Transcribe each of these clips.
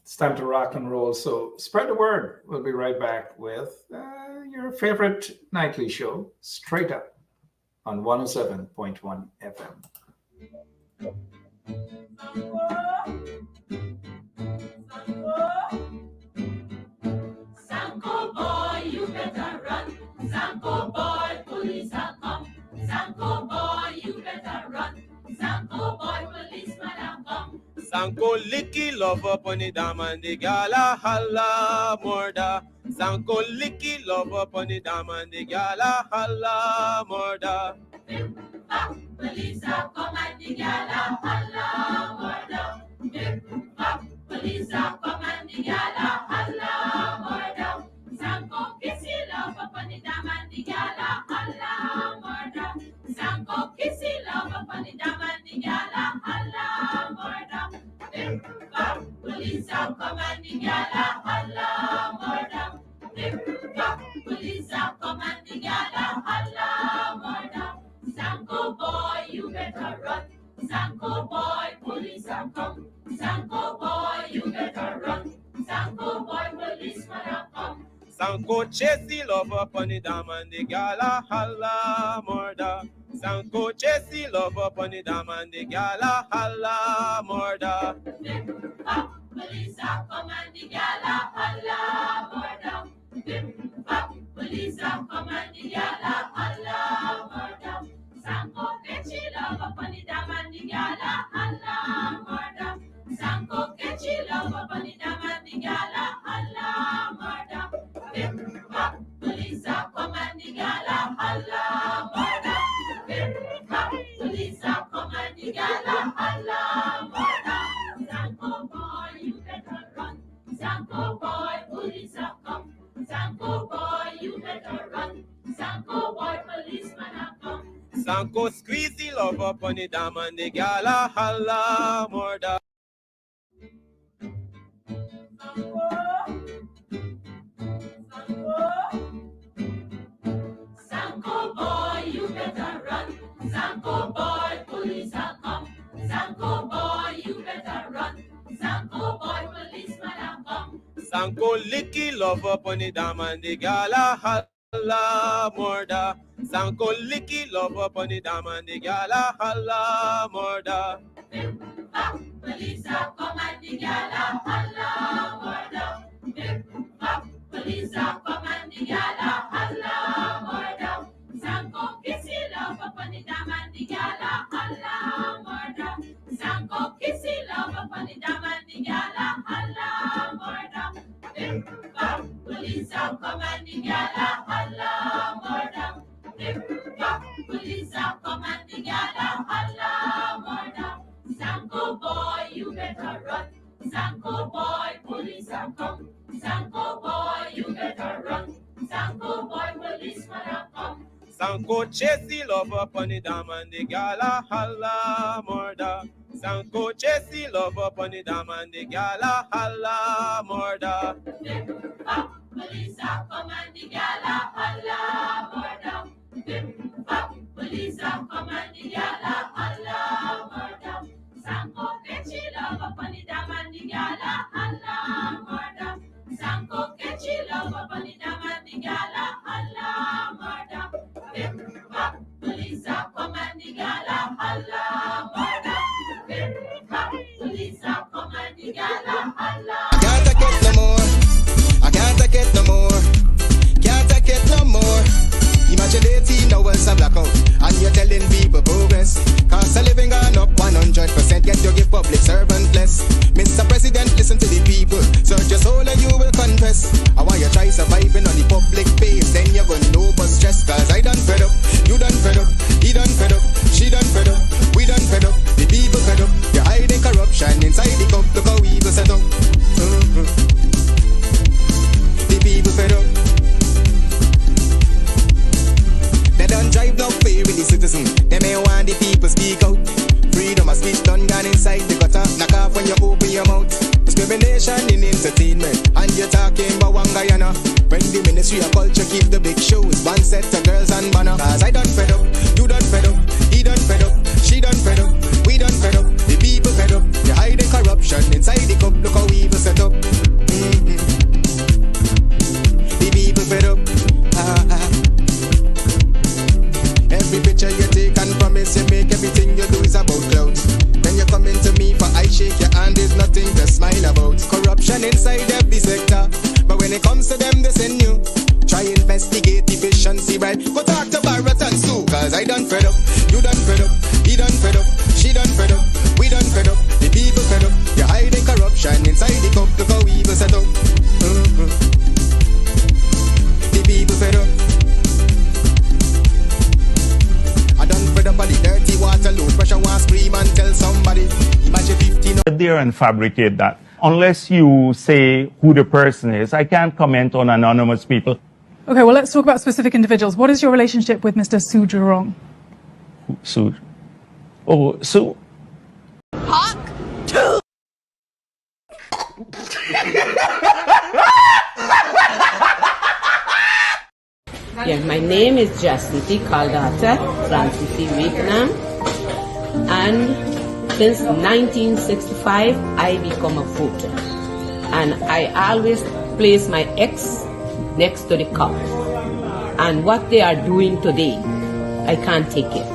It's time to rock and roll. So spread the word. We'll be right back with your favorite nightly show, Straight Up, on 107.1 FM. Sanko boy, you better run. Sanko boy, police are come. Sanko boy, you better run. Sanko boy, policeman are come. Sanko licky love up on the dam and the gala holla murder. Sanko licky love up on the dam and the gala holla murder. Police are come and the gala holla murder. Police are come and the gala holla murder. Sanko kissy love up on the dam and the gala holla murder. Sanko kissy love up on the dam and the gala holla murder. Police are come and the gala holla murder. Police are come and the gala holla murder. Sanko boy, you better run. Sanko boy, police are come. Sanko boy, you better run. Sanko boy, policeman are come. Sanko chase the love up on the dam and the gala holla murder. Sanko chase the love up on the dam and the gala holla murder. Police are come and the gala holla murder. Police are come and the gala holla murder. Sanko catchy love up on the dam and the gala holla murder. Sanko catchy love up on the dam and the gala holla murder. Police are come and the gala holla murder. Police are come and the gala holla murder. Sanko boy, you better run. Sanko boy, police are come. Sanko boy, you better run. Sanko boy, policeman are come. Sanko squeeze the love up on the dam and the gala holla murder. Sanko boy, you better run. Sanko boy, police are come. Sanko boy, you better run. Sanko boy, policeman are come. Sanko licky love up on the dam and the gala holla murder. Sanko licky love up on the dam and the gala holla murder. Police are come and the gala holla murder. Police are come and the gala holla murder. Sanko kissy love up on the dam and the gala holla murder. Sanko kissy love up on the dam and the gala holla murder. Police are come and the gala holla murder. Police are come and the gala holla murder. Sanko boy, you better run. Sanko boy, police are come. Sanko boy, you better run. Sanko boy, policeman are come. Sanko chase the love up on the dam and the gala holla murder. Sanko chase the love up on the dam and the gala holla murder. Police are come and the gala holla murder. Police are come and the gala holla murder. Sanko catchy love up on the dam and the gala holla murder. Sanko catchy love up on the dam and the gala holla murder. Police are come and the gala holla murder. Police are come and the gala holla. I can't take it no more. I can't take it no more. Can't take it no more. Imagine 18 hours of blackout and you're telling people progress. Cost of living gone up 100%, yet you give public servant less. Mr. President, listen to the people. Search your soul and you will confess. I want you try surviving on the public face, then you're gonna know but stress. Cause I done fed up, you done fed up, he done fed up, she done fed up, we done fed up, the people fed up. You're hiding corruption inside the cup, look how evil set up. The people fed up. They don't drive no fear with the citizen. They may want the people speak out. Freedom of speech done gone inside the gutter. Knock off when you open your mouth. Discrimination in entertainment. And you're talking about one Guyana. When the Ministry of Culture keep the big shows. One set of girls and banner. Cause I done fed up, you done fed up, he done fed up, she done fed up, we done fed up, the people fed up. You're hiding corruption inside the cup, look how evil set up. corruption inside every sector. But when it comes to them, they send you. Try investigate efficiency, right? Go talk to Barrett and Sue, cause I done fed up. You done fed up. He done fed up. She done fed up. We done fed up. The people fed up. You're hiding corruption inside the cup. Look how evil set up. The people fed up. I done fed up on the dirty water, low pressure, want scream and tell somebody. Imagine 15. There and fabricate that. Unless you say who the person is, I can't comment on anonymous people. Okay, well, let's talk about specific individuals. What is your relationship with Mr. Su Jurong? Su? Oh, Su. Hawk? Yeah, my name is Justity Caldata Francis Vietnam, and since 1965 I become a voter, and I always place my ex next to the cup, and what they are doing today, I can't take it.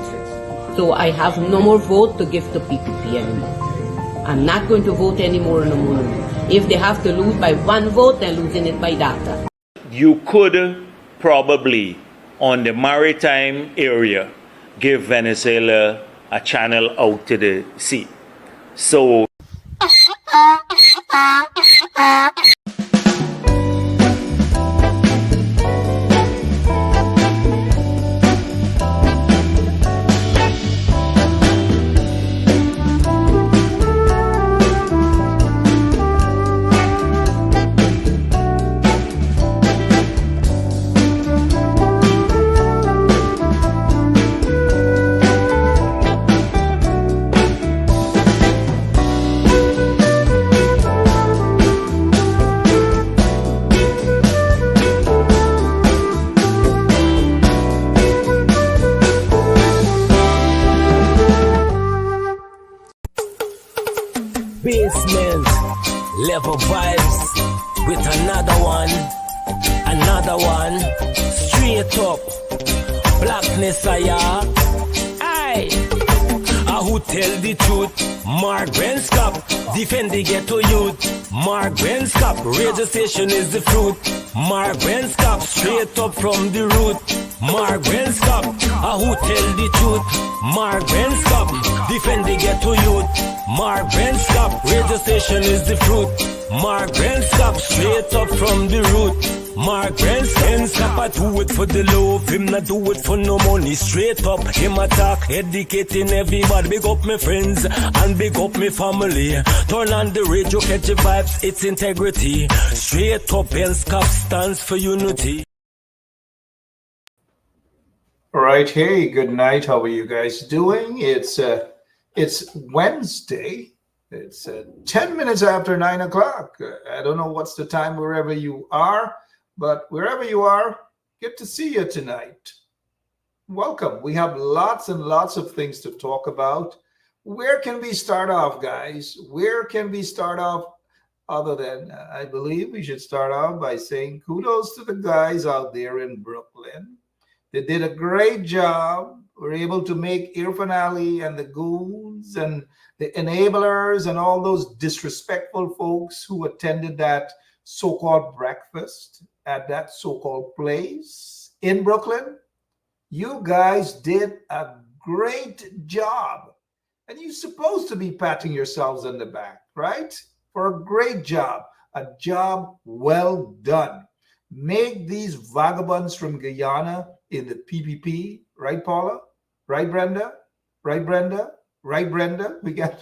So I have no more vote to give to PPP anymore. I'm not going to vote anymore no more. If they have to lose by one vote, they're losing it by data. You could probably, on the maritime area, give Venezuela a channel out to the sea. So basement level vibes with another one, straight up blackness. Aye, who tell the truth? Mark Benskop, defend the ghetto youth. Mark Benskop, radio station is the fruit. Mark Benskop, straight up from the root. Mark Benskop, who tell the truth? Mark Benskop, defend the ghetto youth. Mark Benskop, radio station is the fruit. Mark Benskop, straight up from the root. Mark Benskop, I do it for the love, him not do it for no money. Straight up, him attack, educating everybody. Big up my friends and big up my family. Turn on the radio, catch the vibes, it's integrity. Straight up, Benskop stands for unity. All right, hey, good night. How are you guys doing? It's Wednesday. It's 10 minutes after 9 o'clock. I don't know what's the time wherever you are, but wherever you are, good to see you tonight. Welcome. We have lots and lots of things to talk about. Where can we start off, guys? Where can we start off other than, I believe we should start off by saying kudos to the guys out there in Brooklyn. They did a great job. We're able to make Irfan Ali and the goons and the enablers and all those disrespectful folks who attended that so-called breakfast at that so-called place in Brooklyn. You guys did a great job. And you're supposed to be patting yourselves on the back, right? For a great job, a job well done. Make these vagabonds from Guyana in the PPP, right, Paula? Right, Brenda? Right, Brenda? Right, Brenda? We got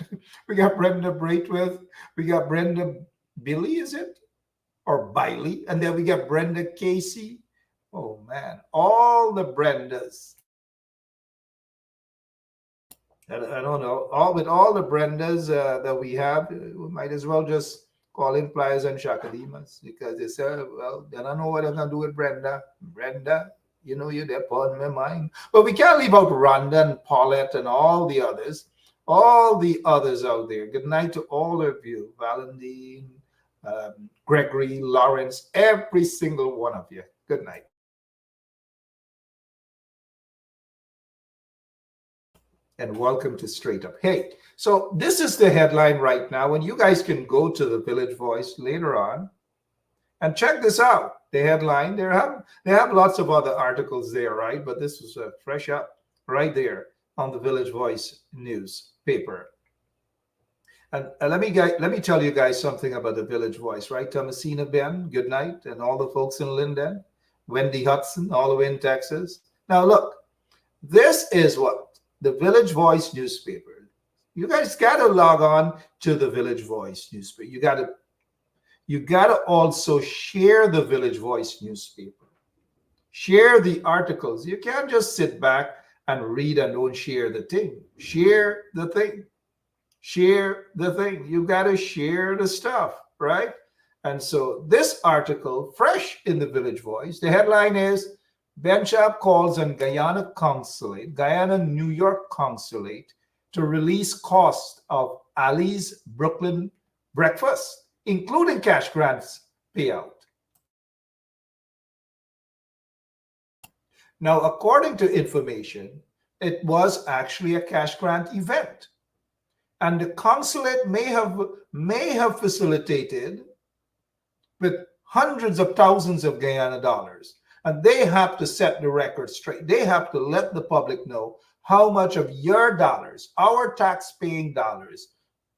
Brenda Braithwaite. We got Brenda Billy, is it? Or Biley. And then we got Brenda Casey. Oh, man. All the Brendas. I don't know. With all the Brendas that we have, we might as well just call in Pliers and Shakadimas, because they say, well, I don't know what I'm going to do with Brenda. Brenda, you know, you're there on my mind. But we can't leave out Rhonda and Paulette and all the others out there. Good night to all of you. Valentine, Gregory, Lawrence, every single one of you. Good night. and welcome to Straight Up. Hey, so this is the headline right now, and you guys can go to the Village Voice later on and check this out. The headline, they have lots of other articles there, right? But this was fresh up right there on the Village Voice newspaper. And let me tell you guys something about the Village Voice, right? Thomasina Ben, good night, and all the folks in Linden, Wendy Hudson, all the way in Texas. Now look, this is what the Village Voice newspaper. You guys got to log on to the Village Voice newspaper. You got to also share the Village Voice newspaper. Share the articles. You can't just sit back and read and don't share the thing. Share the thing. Share the thing. You got to share the stuff, right? And so this article, fresh in the Village Voice, the headline is Benchap calls on Guyana Consulate, Guyana New York Consulate to release cost of Ali's Brooklyn breakfast, including cash grants payout. Now, according to information, it was actually a cash grant event. And the consulate may have facilitated with hundreds of thousands of Guyana dollars. And they have to set the record straight. They have to let the public know how much of your dollars, our tax-paying dollars,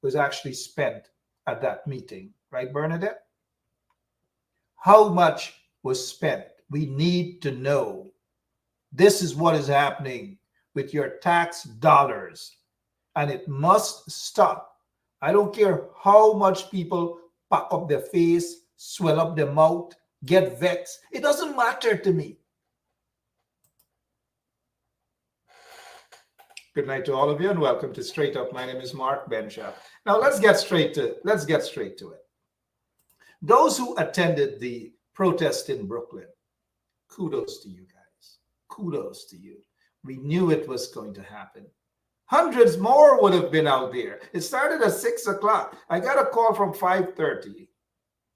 was actually spent at that meeting. Right, Bernadette? How much was spent? We need to know. This is what is happening with your tax dollars. And it must stop. I don't care how much people pack up their face, swell up their mouth, get vexed. It doesn't matter to me. Good night to all of you and welcome to Straight Up. My name is Mark Benchap. Now let's get straight to it. Those who attended the protest in Brooklyn, kudos to you guys. Kudos to you. We knew it was going to happen. Hundreds more would have been out there. It started at 6 o'clock. I got a call from 5:30.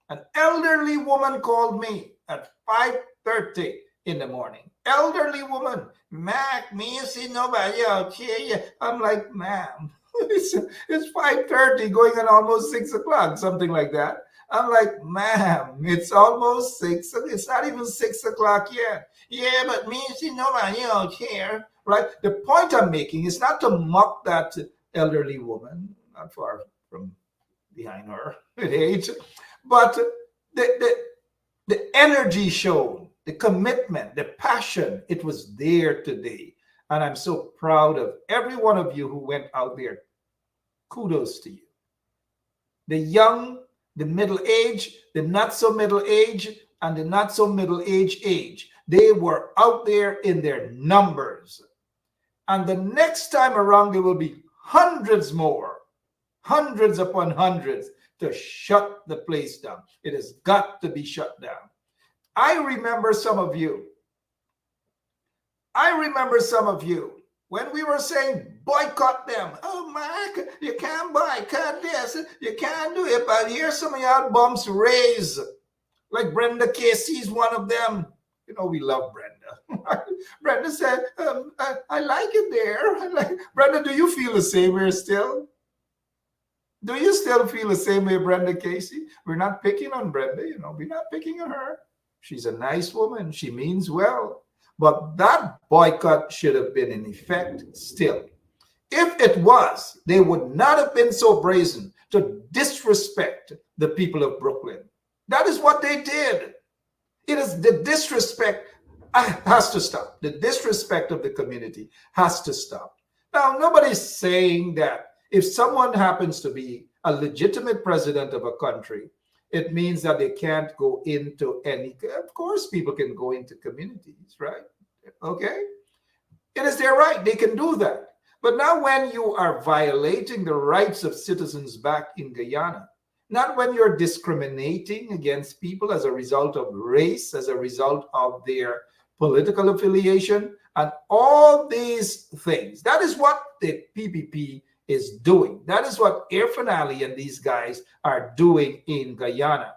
An elderly woman called me at 5:30 in the morning. Elderly woman. Mac, me see nobody out here. I'm like, ma'am, it's 5:30 going on almost 6 o'clock, something like that. I'm like, ma'am, it's almost 6. It's not even 6 o'clock yet. Yeah, but me see nobody out here. Right? The point I'm making is not to mock that elderly woman, not far from behind her in age, but the energy shown, the commitment, the passion, it was there today. And I'm so proud of every one of you who went out there. Kudos to you. The young, the middle-aged, the not-so-middle-aged, and the not-so-middle-aged age. They were out there in their numbers. And the next time around, there will be hundreds more, hundreds upon hundreds to shut the place down. It has got to be shut down. I remember some of you when we were saying boycott them. Oh, Mark, you can't boycott this. You can't do it. But here's some of y'all bumps raised. Like Brenda Casey's one of them. You know, we love Brenda. Brenda said, I like it there. Brenda, do you feel the same way still? Do you still feel the same way, Brenda Casey? We're not picking on Brenda, we're not picking on her. She's a nice woman. She means well. But that boycott should have been in effect still. If it was, they would not have been so brazen to disrespect the people of Brooklyn. That is what they did. It is the disrespect has to stop. The disrespect of the community has to stop. Now, nobody's saying that if someone happens to be a legitimate president of a country, it means that they can't go into any. Of course, people can go into communities, right? Okay? It is their right. They can do that. But now when you are violating the rights of citizens back in Guyana, not when you're discriminating against people as a result of race, as a result of their political affiliation, and all these things. That is what the PPP is doing. That is what Ifaan and these guys are doing in Guyana.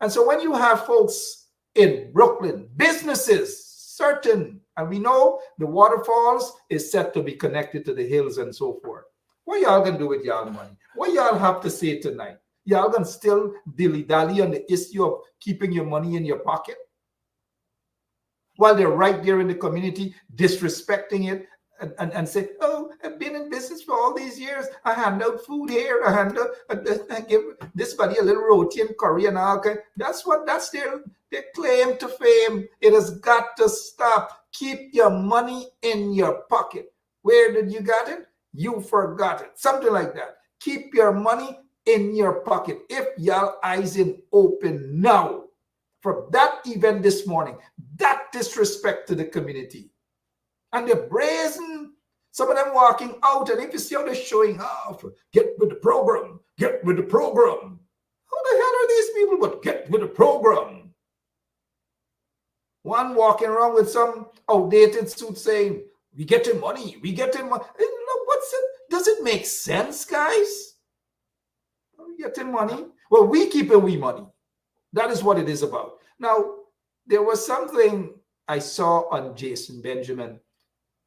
And so when you have folks in Brooklyn, businesses, certain And we know the waterfalls is set to be connected to the hills and so forth. What y'all gonna do with y'all money? What y'all have to say tonight? Y'all gonna still dilly-dally on the issue of keeping your money in your pocket? While they're right there in the community disrespecting it and say, oh, I've been in business for all these years. I hand out food here. I give this buddy a little roti and curry and all. That's their claim to fame. It has got to stop. Keep your money in your pocket. Where did you got it? You forgot it. Something like that. Keep your money in your pocket. If y'all eyes in open now from that event this morning, that disrespect to the community. And they're brazen. Some of them walking out, and if you see how they're showing off, get with the program, get with the program. Who the hell are these people? But get with the program. One walking around with some outdated suit saying, we getting money, we getting money. What's it? Does it make sense, guys? Are we getting money? Well, we keep it, we money. That is what it is about. Now, there was something I saw on Jason Benjamin.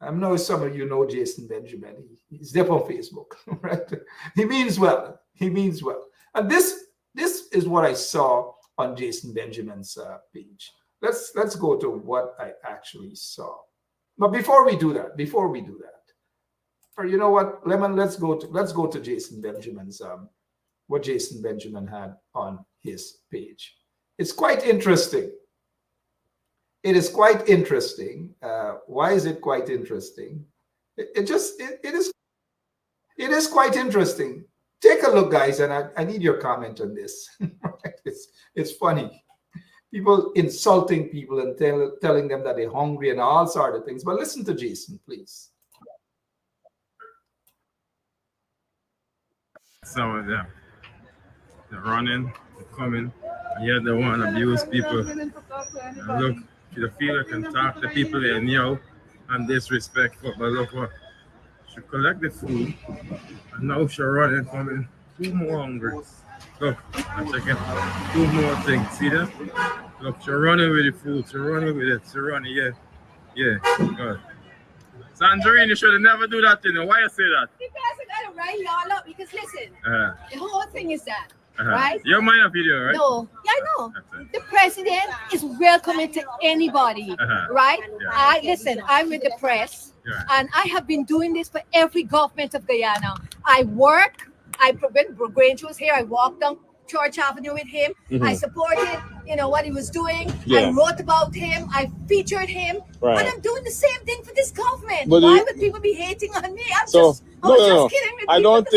I know some of you know Jason Benjamin. He's there on Facebook, right? He means well. He means well. And this is what I saw on Jason Benjamin's page. Let's go to what I actually saw. But before we do that, or you know what, Lemon, let's go to Jason Benjamin's what Jason Benjamin had on his page. It's quite interesting. It is quite interesting. Why is it quite interesting? It is quite interesting. Take a look, guys, and I need your comment on this. It's funny. People insulting people and telling them that they're hungry and all sorts of things. But listen to Jason, please. Some of them, they're running, they're coming, and yet they want to abuse people. And look, you feel you can talk to people they know and disrespectful, but look what, she collect the food, and now she running, coming, two more hungry. Look, I'm checking, two more things, see that? Look, she running with the food, she running with it, she running, yeah, good. Sandrine, you should have never do that, you know. Why you say that? Because I gotta rile y'all up, because listen, the whole thing is that, right? You don't mind a video, right? No, yeah, I know. The president is welcoming to anybody, right? Yeah. Listen, I'm with the press, and I have been doing this for every government of Guyana. I work, when Grange was here, I walked down Church Avenue with him. I supported, what he was doing. I wrote about him. I featured him. Right. And I'm doing the same thing for this government. But why would people be hating on me? I was just kidding with I don't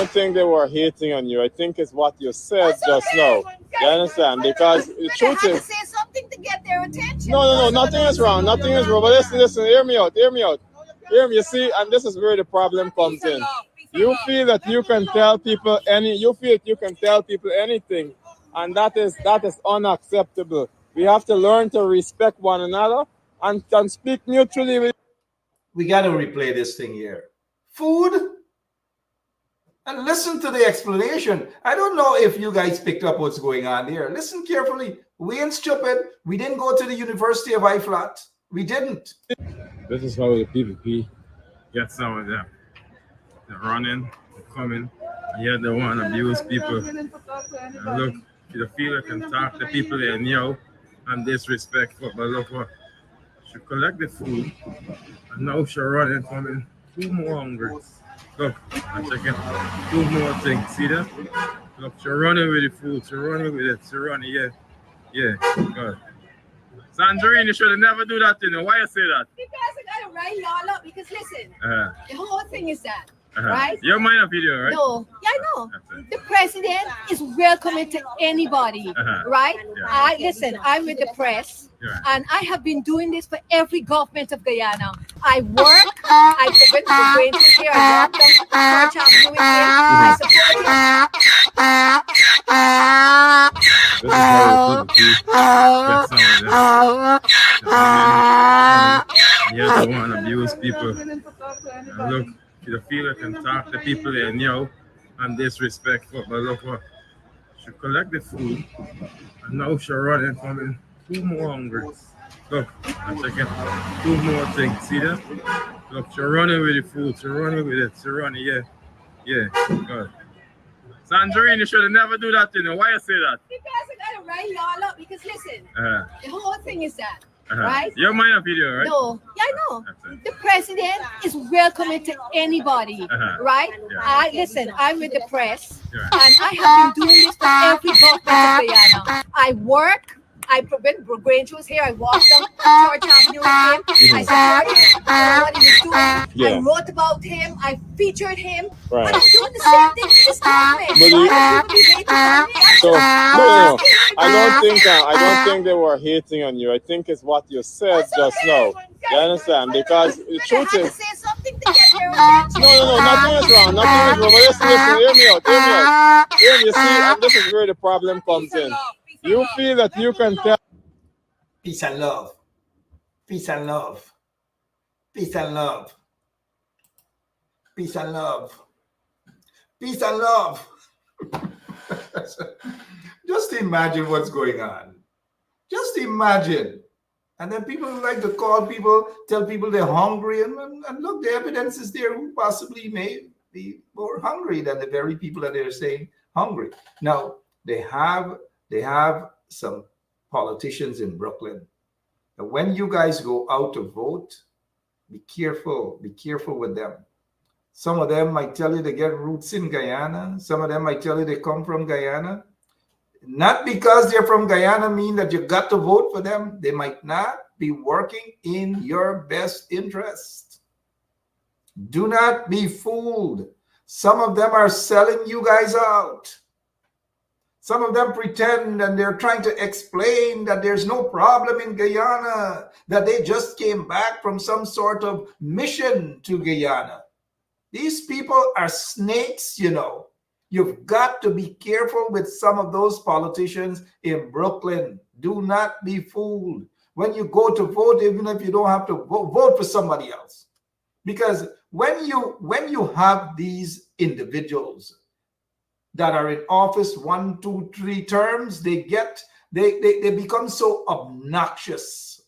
think they were hating on you. I think it's what you said just now. You understand? Because the truth is, say something to get their attention. No, nothing is wrong. Nothing is wrong. But listen, hear me out. Hear me, you see, and this is where the problem comes in. You feel that you can tell people anything, and that is unacceptable. We have to learn to respect one another and speak neutrally. We got to replay this thing here. Food, and listen to the explanation. I don't know if you guys picked up what's going on here. Listen carefully. We ain't stupid. We didn't go to the University of Ifaan. We didn't. This is how the PPP gets some of them. They're running, they're coming, and yet they want to abuse people. And look, you feel you can talk to people they know and disrespectful, but look what, she collect the food, and now she running, coming, two more hungry. Look, I'm checking, two more things, see that? Look, she running with the food, she running with it, she running, yeah, good. Sandrine, you should have never do that, you know. Why you say that? Because I gotta rile y'all up, because listen, the whole thing is that, right? You don't mind a video, right? No, yeah, I know. The president is welcoming to anybody, right? Yeah. Listen, I'm with the press, and I have been doing this for every government of Guyana. I work, I went to the Grange here, I walked down Church Avenue with him, I support him. Yeah, they want to abuse people. And look, you feel you can talk to people they know and disrespectful, but look what, she collect the food, and now she running, coming, two more hungry. Look, I'm checking 2 more things. See that? Look, she's running with the food. She's running with it. She's running, yeah. Yeah, good. Sandrine, you should have never do that, you know. Why you say that? Because I gotta write y'all up. Because listen, the whole thing is that, right? You're mind a video, right? No, yeah, I know. The president is welcoming to anybody, right? Yeah. Listen, I'm with the press, and I have been doing this for every government of Guyana. I work. When Grange was here, I walked down George Avenue with him. I supported him. I know what he was doing. I wrote about him. I featured him. Right. But I'm doing the same thing for this government. But you- Why would people be waiting for me? So, no, I don't think they were hating on you. I think it's what you said just now. You understand? Because the truth is, Say something to get their attention. no, nothing is wrong. Nothing is wrong. But listen, hear me out. Hear me. You see, and this is where the problem comes in. You feel that you can tell. Peace and love. Peace and love. Peace and love. Peace and love. Peace and love. Just imagine what's going on. Just imagine. And then people like to call people, tell people they're hungry, and look, the evidence is there who possibly may be more hungry than the very people that they're saying hungry. Now, they have some politicians in Brooklyn. And when you guys go out to vote, be careful with them. Some of them might tell you they get roots in Guyana. Some of them might tell you they come from Guyana. Not because they're from Guyana mean that you got to vote for them. They might not be working in your best interest. Do not be fooled. Some of them are selling you guys out. Some of them pretend and they're trying to explain that there's no problem in Guyana, that they just came back from some sort of mission to Guyana. These people are snakes, you know. You've got to be careful with some of those politicians in Brooklyn. Do not be fooled. When you go to vote, even if you don't have to vote for somebody else. Because when you have these individuals that are in office 1, 2, 3 terms, they become so obnoxious,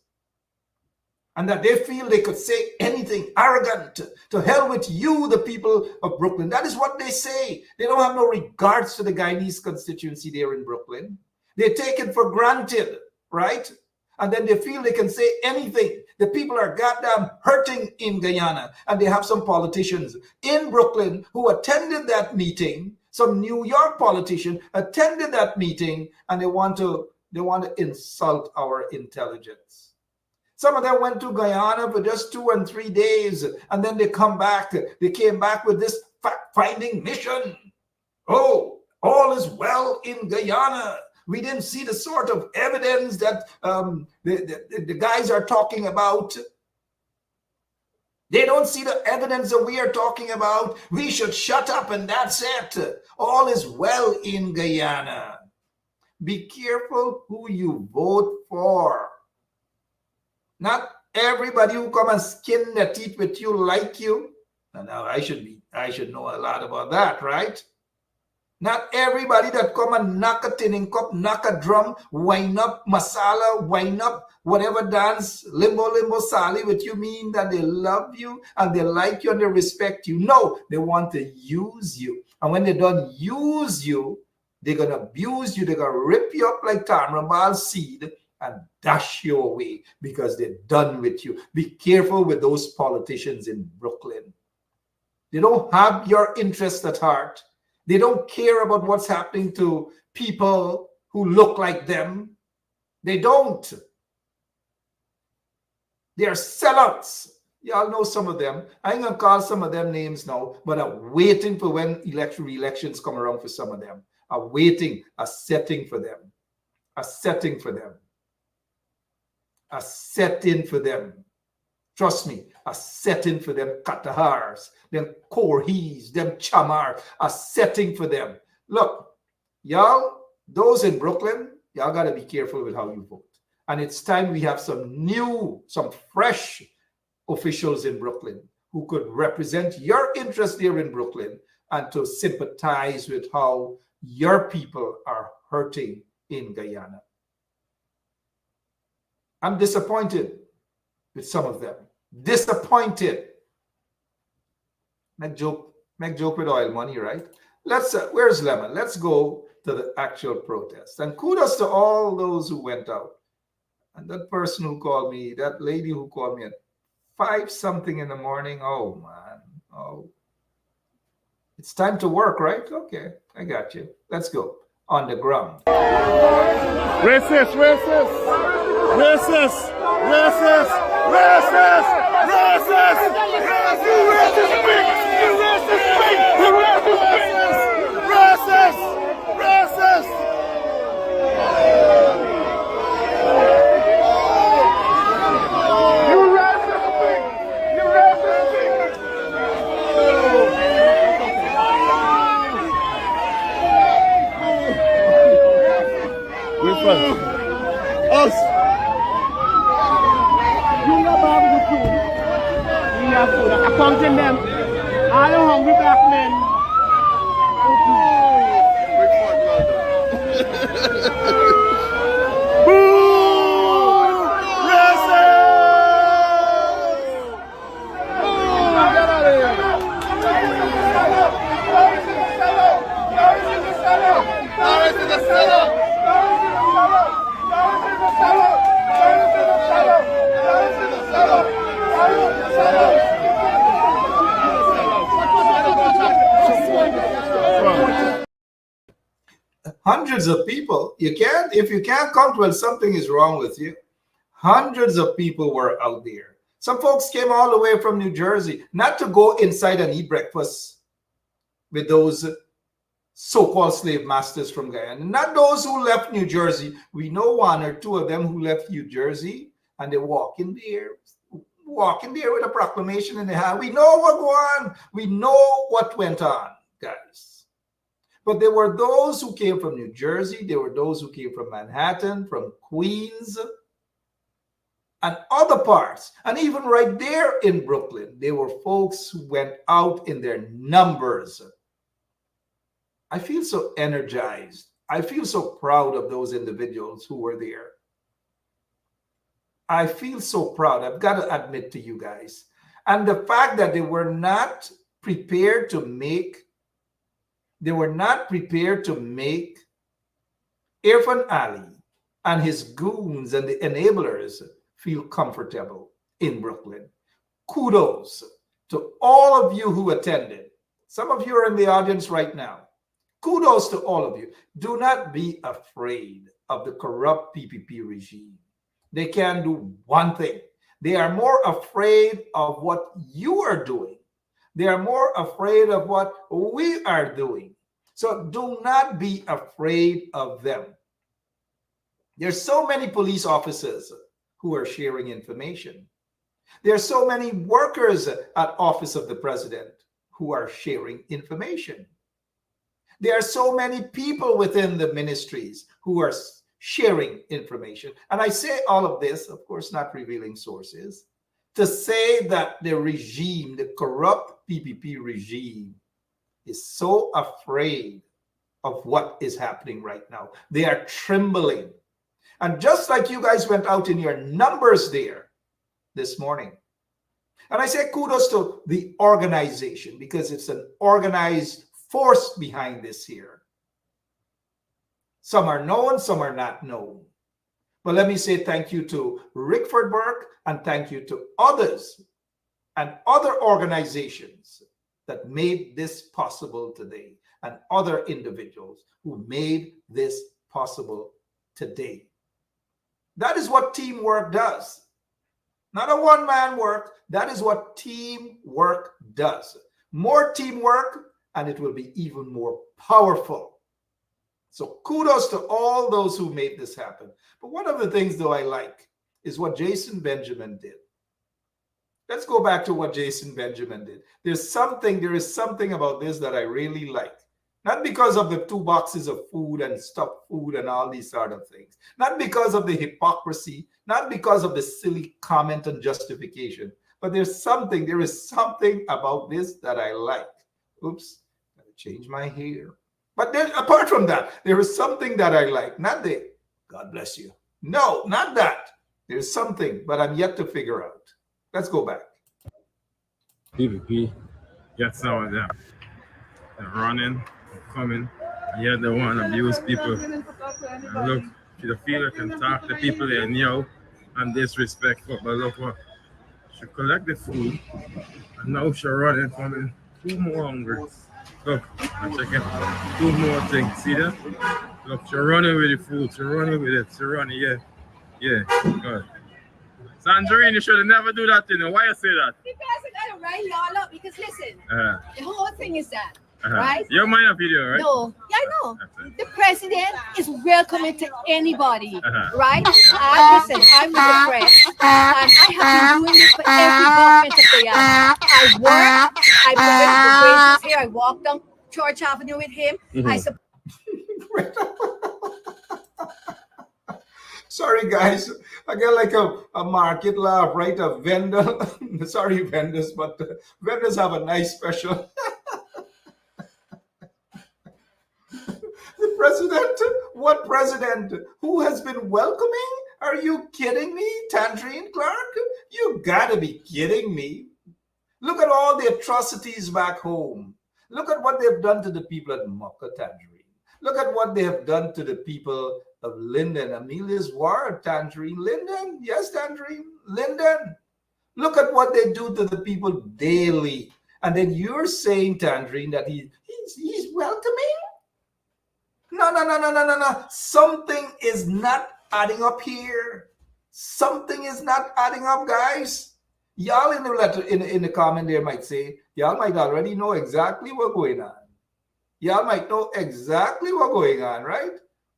and that they feel they could say anything, arrogant. To hell with you, the people of Brooklyn. That is what they say. They don't have no regards to the Guyanese constituency there in Brooklyn. They take it for granted, right? And then they feel they can say anything. The people are goddamn hurting in Guyana, and they have some politicians in Brooklyn who attended that meeting. Some New York politician attended that meeting, and they want to insult our intelligence. Some of them went to Guyana for just 2 and 3 days, and then they come back. They came back with this fact-finding mission. Oh, all is well in Guyana. We didn't see the sort of evidence that the guys are talking about. They don't see the evidence that we are talking about. We should shut up and that's it. All is well in Guyana. Be careful who you vote for. Not everybody who come and skin their teeth with you like you. Now I should know a lot about that, right? Not everybody that come and knock a tinning cup, knock a drum, wind up masala, wind up whatever dance, limbo sali with you mean that they love you and they like you and they respect you. No, they want to use you. And when they don't use you, they're going to abuse you. They're going to rip you up like tamarind seed and dash you away because they're done with you. Be careful with those politicians in Brooklyn. They don't have your interest at heart. They don't care about what's happening to people who look like them. They don't. They are sellouts. Y'all know some of them. I ain't going to call some of them names now, but I'm waiting for when elections come around for some of them. I'm waiting, a setting for them. A setting for them. A set-in for them. Trust me, a setting for them Katahars, them Korhis, them Chamar, a setting for them. Look, y'all, those in Brooklyn, y'all got to be careful with how you vote. And it's time we have some fresh officials in Brooklyn who could represent your interest there in Brooklyn and to sympathize with how your people are hurting in Guyana. I'm disappointed with some of them. Disappointed. Make joke with oil money, right? Let's where's Lemon? Let's go to the actual protest. And kudos to all those who went out. And that person who called me, that lady who called me at 5 something in the morning. Oh man. Oh. It's time to work, right? Okay, I got you. Let's go. On the ground. Racist, racist, racist, racist, racist, racist, you racist pig, you racist pig, you racist pig, racist, racist. You racist pig, you racist pig. Which one? Us. You know about the food. We have food. I contain them. All the hungry black men. Boo! Racist! Boo! Get out of here. Lawrence is a seller. Hundreds of people. If you can't come to when something is wrong with you. Hundreds of people were out there. Some folks came all the way from New Jersey, not to go inside and eat breakfast with those so-called slave masters from Guyana. Not those who left New Jersey. We know 1 or 2 of them who left New Jersey, and they walk in there with a proclamation in their hand. We know what went on. We know what went on, guys. But there were those who came from New Jersey. There were those who came from Manhattan, from Queens, and other parts. And even right there in Brooklyn, there were folks who went out in their numbers. I feel so energized. I feel so proud of those individuals who were there. I feel so proud. I've got to admit to you guys. And the fact that they were not prepared to make Irfan Ali and his goons and the enablers feel comfortable in Brooklyn. Kudos to all of you who attended. Some of you are in the audience right now. Kudos to all of you. Do not be afraid of the corrupt PPP regime. They can do one thing. They are more afraid of what you are doing. They are more afraid of what we are doing. So do not be afraid of them. There's so many police officers who are sharing information. There are so many workers at Office of the President who are sharing information. There are so many people within the ministries who are sharing information. And I say all of this, of course, not revealing sources, to say that the regime, the corrupt PPP regime, is so afraid of what is happening right now. They are trembling. And just like you guys went out in your numbers there this morning. And I say kudos to the organization because it's an organized force behind this here. Some are known, some are not known. But let me say thank you to Rickford Burke and thank you to others and other organizations that made this possible today and other individuals who made this possible today. That is what teamwork does. Not a one-man work. That is what teamwork does. More teamwork, and it will be even more powerful. So kudos to all those who made this happen. But one of the things, though, I like is what Jason Benjamin did. Let's go back to what Jason Benjamin did. There is something about this that I really like. Not because of the 2 boxes of food and stuffed food and all these sort of things. Not because of the hypocrisy. Not because of the silly comment and justification. But there is something about this that I like. Oops, gotta change my hair. But then, apart from that, there is something that I like. Not the, God bless you. No, not that. There's something, but I'm yet to figure out. Let's go back. PvP, get some of them. They're running, coming, and yet they want to abuse people. And look, you feel you can talk to people they know and disrespectful, but look what, she collect the food, and now she's running, coming, 2 more hungry. Look, I'm checking 2 more things, see that? Look, she's running with the food, she's running with it, she's running, yeah, good. Sandrine, you should never do that, you know. Why you say that? Because I gotta rile y'all up. Because listen, the whole thing is that, right? You mind a video, right? No, yeah, I know. The president is welcoming to anybody, right? Listen, I'm with the press, and I have been doing this for every government of Guyana. I work, I present the here, I walk down Church Avenue with him. I support. Sorry, guys. I get like a market laugh, right? A vendor. Sorry, vendors, but vendors have a nice special. The president? What president? Who has been welcoming? Are you kidding me, Tangerine Clark? You gotta be kidding me. Look at all the atrocities back home. Look at what they've done to the people at Mukka, Tangerine. Look at what they have done to the people of Linden. Amelia's ward, Tangerine. Linden? Yes, Tangerine. Linden. Look at what they do to the people daily. And then you're saying, Tangerine, that he's welcoming? No. Something is not adding up here. Something is not adding up, guys. Y'all in the letter, in the comment there might say, y'all might already know exactly what's going on. Y'all might know exactly what's going on, right?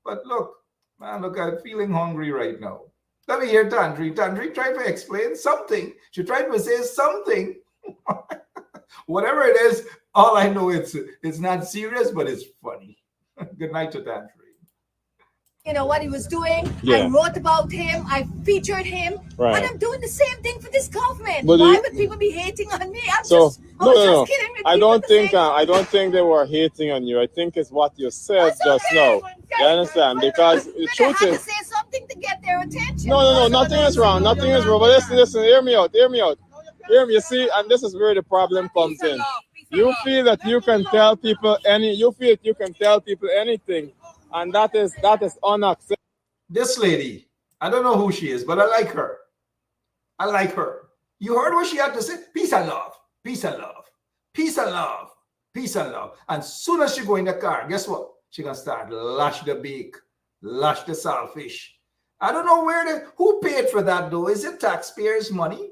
But look, man, look, I'm feeling hungry right now. Let me hear Tangerine. Tangerine tried to explain something. She tried to say something. Whatever it is, all I know it's not serious, but it's funny. Good night to Tangerine. You know what he was doing. Yeah. I wrote about him. I featured him. Right. And I'm doing the same thing for this government. But Why would people be hating on me? I No. was just kidding with I people don't to think say- I don't think they were hating on you. I think it's what you said just now. You understand? Because the They truth had to is, say something to get their attention. no, nothing is wrong. Nothing is wrong. But listen, hear me out. Hear me. You see, and this is where the problem comes in. You feel that you can tell people anything, and that is unacceptable. This lady, I don't know who she is, but I like her. I like her. You heard what she had to say? Peace and love. Peace and love. Peace and love. Peace and love. And soon as she go in the car, guess what? She gonna start lash the beak, lash the saltfish. I don't know who paid for that though. Is it taxpayers' money?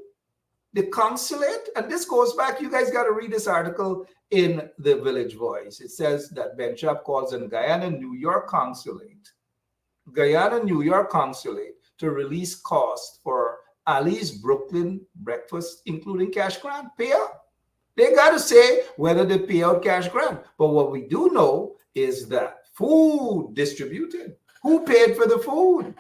The consulate? And this goes back, you guys got to read this article in the Village Voice. It says that Ben Chap calls on Guyana, New York consulate to release costs for Ali's Brooklyn breakfast, including cash grant payout. They got to say whether they pay out cash grant. But what we do know is that food distributed. Who paid for the food?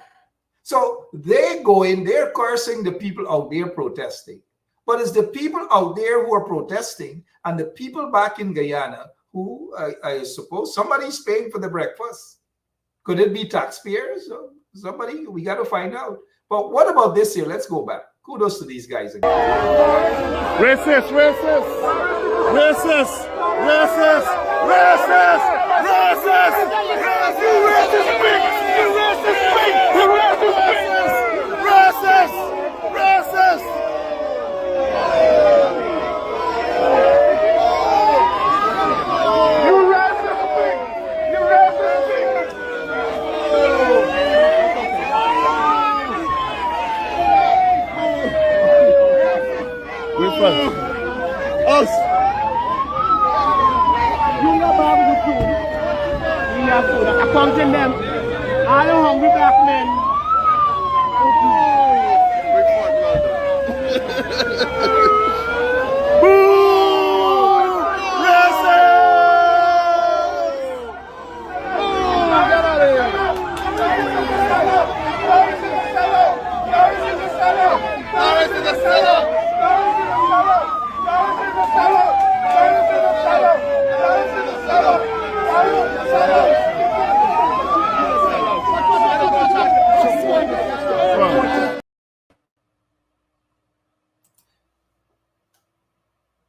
So they go in, they're cursing the people out there protesting. But it's the people out there who are protesting and the people back in Guyana who, I suppose, somebody's paying for the breakfast. Could it be taxpayers? Somebody? We got to find out. But what about this here? Let's go back. Kudos to these guys again. Racist, racist, racist, racist, racist, racist, you racist pig, you racist pig, you racist pig, racist, racist. Us. You know about the food. We have food. I come to them. All the hungry black men.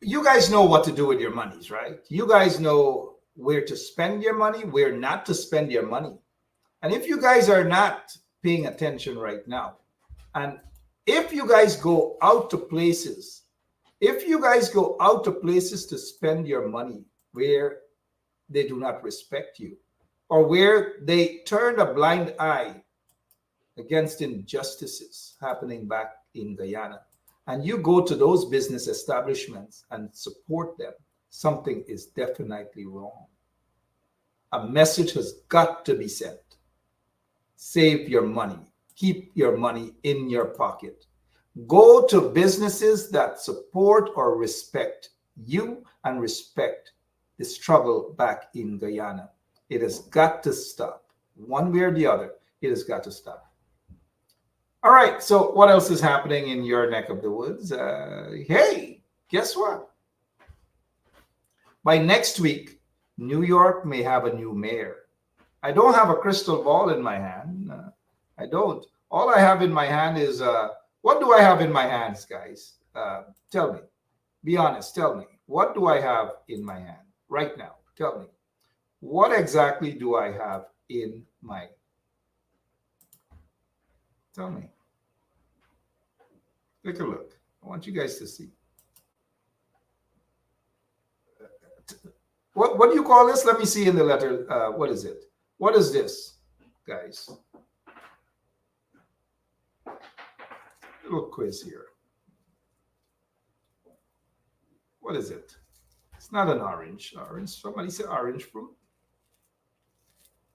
you guys know what to do with your monies, right? You guys know where to spend your money, where not to spend your money. And if you guys are not paying attention right now, and if you guys go out to places, to spend your money where they do not respect you, or where they turn a blind eye against injustices happening back in Guyana, and you go to those business establishments and support them, something is definitely wrong. A message has got to be sent. Save your money. Keep your money in your pocket. Go to businesses that support or respect you and respect the struggle back in Guyana. It has got to stop. One way or the other, it has got to stop. All right, so what else is happening in your neck of the woods? Hey, guess what? By next week, New York may have a new mayor. I don't have a crystal ball in my hand. I don't. All I have in my hand is, what do I have in my hands, guys? Tell me. Be honest, tell me. What do I have in my hand right now? Tell me. What exactly do I have in my... Tell me. Take a look. I want you guys to see. What do you call this? Let me see in the letter. What is it? What is this, guys? Little quiz here. What is it? It's not an orange. Orange. Somebody said orange fruit.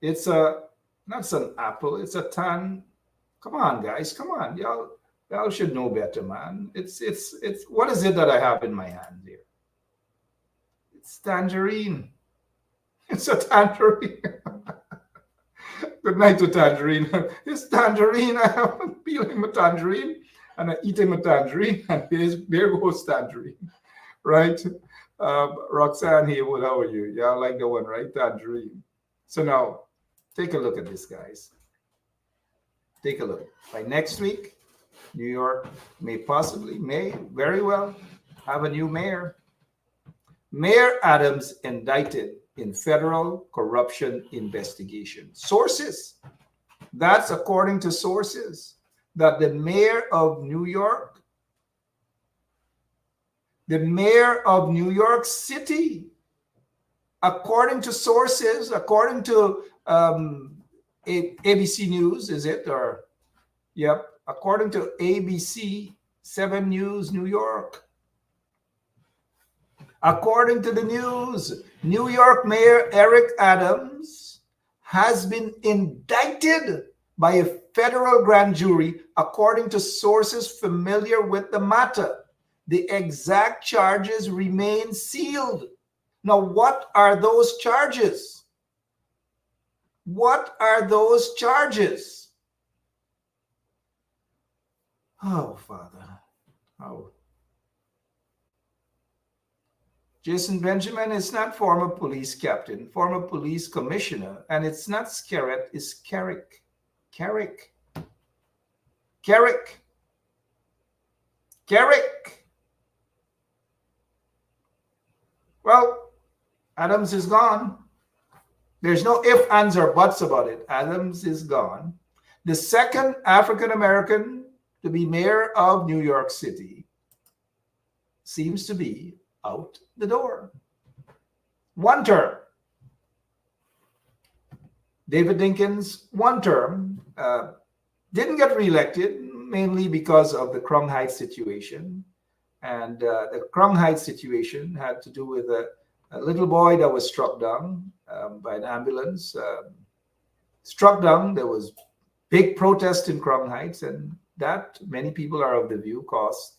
It's a... That's an apple. It's a tan. Come on, guys. Come on, y'all should know better, man. It's what is it that I have in my hand here? It's tangerine. It's a tangerine. Good night to tangerine. It's tangerine. I am peeling my tangerine and I'm eating my tangerine, and there goes tangerine, right? Roxanne Haywood, how are you? Y'all like the one, right? Tangerine. So now, take a look at this, guys. Take a look. By next week, New York may very well have a new mayor. Mayor Adams indicted in federal corruption investigation. Sources. That's according to sources that the mayor of New York City, according to sources, according to ABC News, is it? Or, yep, according to ABC 7 News New York. According to the news, New York Mayor Eric Adams has been indicted by a federal grand jury, according to sources familiar with the matter. The exact charges remain sealed. Now, what are those charges? What are those charges? Oh, Father. Oh. Jason Benjamin is not former police captain, former police commissioner, and it's not Skerritt, it's Carrick. Carrick. Carrick. Carrick. Well, Adams is gone. There's no ifs, ands, or buts about it. Adams is gone. The second African-American to be mayor of New York City seems to be out the door. One term. David Dinkins, one term, didn't get reelected, mainly because of the Krung Heights situation. And the Krung Heights situation had to do with a little boy that was struck down by an ambulance. Struck down, there was big protest in Krung Heights, and that, many people are of the view, cost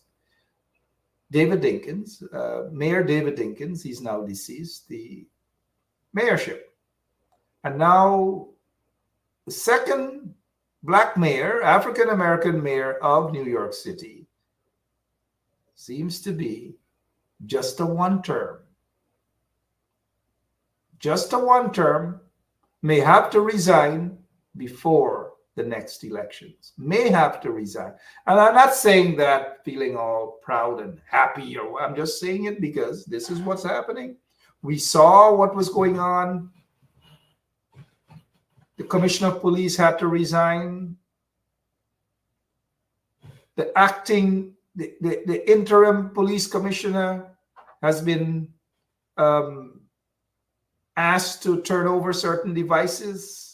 David Dinkins, Mayor David Dinkins, he's now deceased, the mayorship. And now the second black mayor, African-American mayor of New York City, seems to be just a one term. Just a one term, may have to resign before the next elections, may have to resign. And I'm not saying that feeling all proud and happy, or I'm just saying it because this is what's happening. We saw what was going on. The commissioner of police had to resign. The interim police commissioner has been asked to turn over certain devices.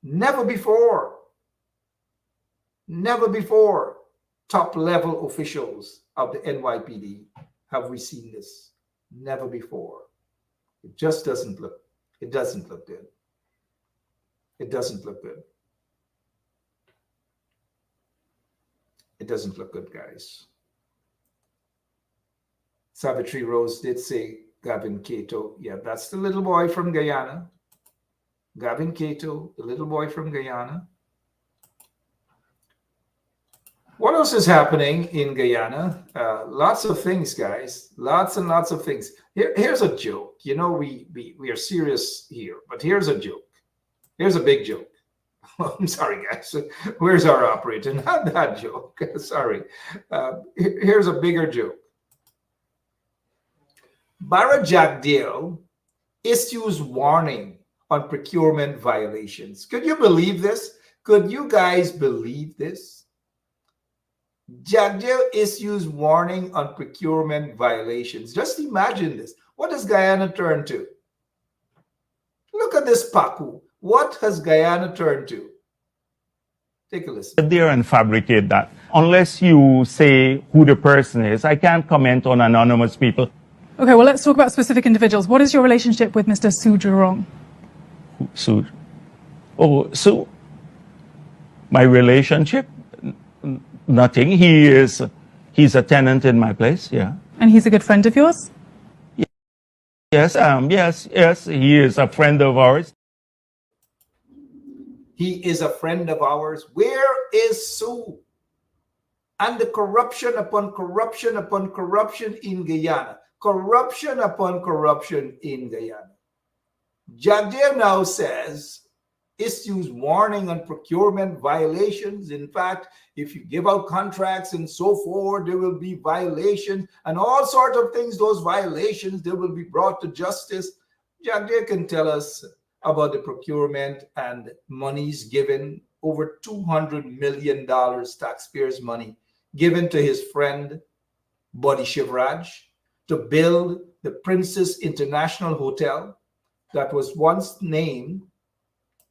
Never before top level officials of the NYPD have we seen this. Never before. It just doesn't look good. It doesn't look good. It doesn't look good, guys. Savitri Rose did say Gavin Cato. Yeah, that's the little boy from Guyana. Gavin Cato, the little boy from Guyana. What else is happening in Guyana? Lots of things, guys. Lots and lots of things. Here's a joke. You know, we are serious here, but here's a joke. Here's a big joke. I'm sorry, guys. Where's our operator? Not that joke. Sorry. Here's a bigger joke. Barra Jagdeo issues warning on procurement violations. Could you believe this? Could you guys believe this? Jagdeo issues warning on procurement violations. Just imagine this. What does Guyana turn to? Look at this Paku. What has Guyana turned to? Take a listen. Sit there and fabricate that. Unless you say who the person is, I can't comment on anonymous people. Okay, well, let's talk about specific individuals. What is your relationship with Mr. Su Jurong? Su? Oh, Su. My relationship? Nothing. He's a tenant in my place, yeah. And he's a good friend of yours? Yes, yes, he is a friend of ours. He is a friend of ours. Where is Su? And the corruption upon corruption upon corruption in Guyana. Corruption upon corruption in Guyana. Jagdeo now says, issues warning on procurement violations. In fact, if you give out contracts and so forth, there will be violations and all sorts of things. Those violations, they will be brought to justice. Jagdeo can tell us about the procurement and monies given, over $200 million taxpayers' money given to his friend Buddy Shivraj to build the Princess International Hotel that was once named